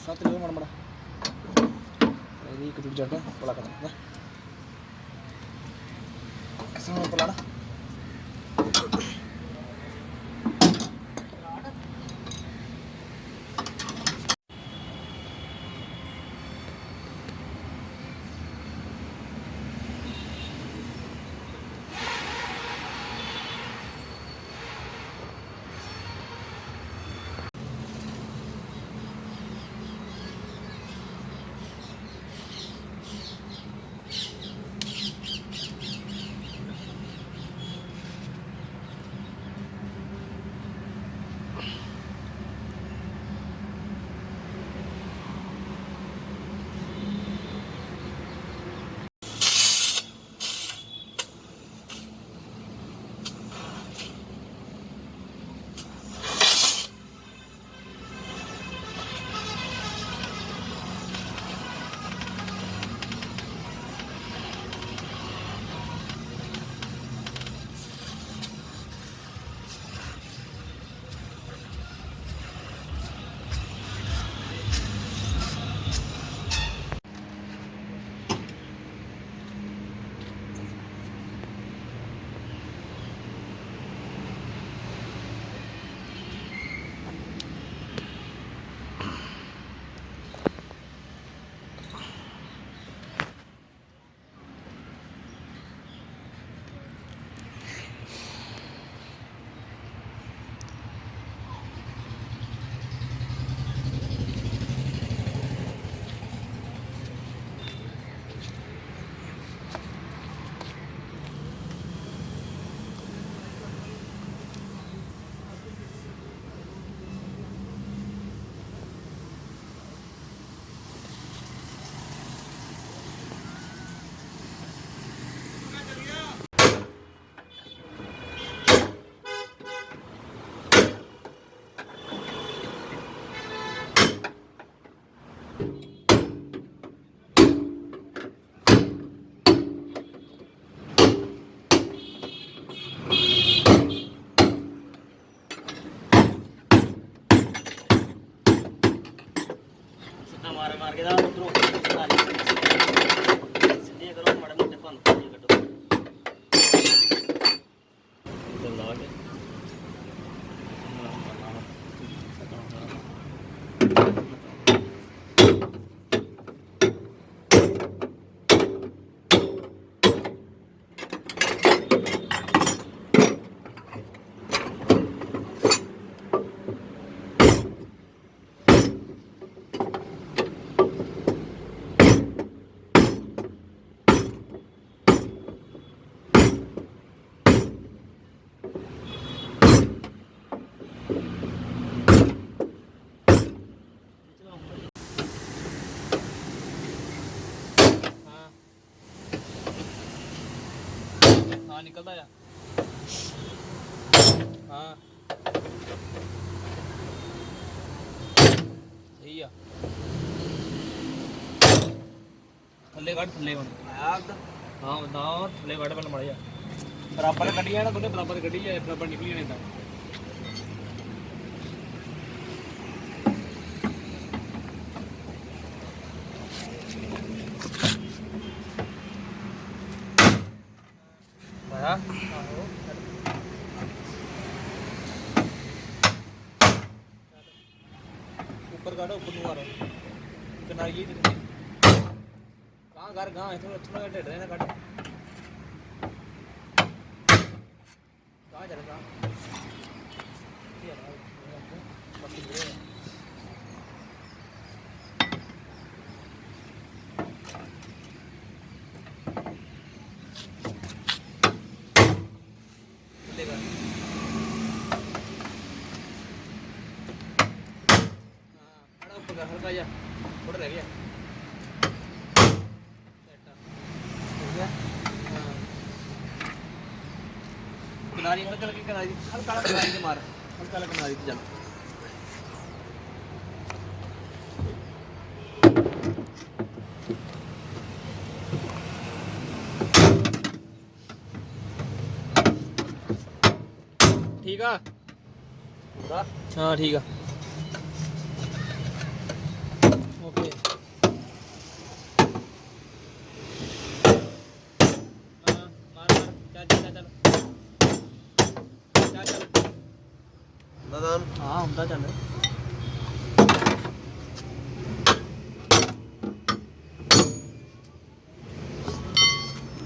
साथ ले मड़ मड़ा ये एक टूट जाता पला कर ना ऐसा में पलाना मार के दाओ उधरों सीधे करो माड़े मोटे पान ये कटो तो लागे हाँ निकलता है हाँ सही है थल्ले काट थल्ले हाँ बताओ थल्ले काट पहले मड़ जा बराबर कटी है ना तूने बराबर कटी है बराबर निकली नहीं था ऊपर काटो ऊपर मारो किनारे ये कहाँ घर कहाँ है थोड़ा थोड़ा टेढ़ है ना काटो कहाँ जा रहा ਹਲਕਾ ਹਲਕਾ ਜਿਹਾ ਥੋੜਾ ਰਹਿ ਗਿਆ ਕਿਨਾਰੀ ਹਲਕਾ ਲੱਗੀ ਕਿਨਾਰੀ ਹਲਕਾ ਹਲਕਾ ਕਿਨਾਰੀ ਤੇ ਮਾਰ ਹਲਕਾ ਹਲਕਾ ਕਿਨਾਰੀ ਤੇ ਚੱਲ ਠੀਕ ਆ ਪੂਰਾ ਹਾਂ ਠੀਕ ਆ ਓਕੇ ਮਾਰ ਚੱਲ ਦਾਦਾਨ ਹਾਂ ਹੁੰਦਾ ਚੱਲ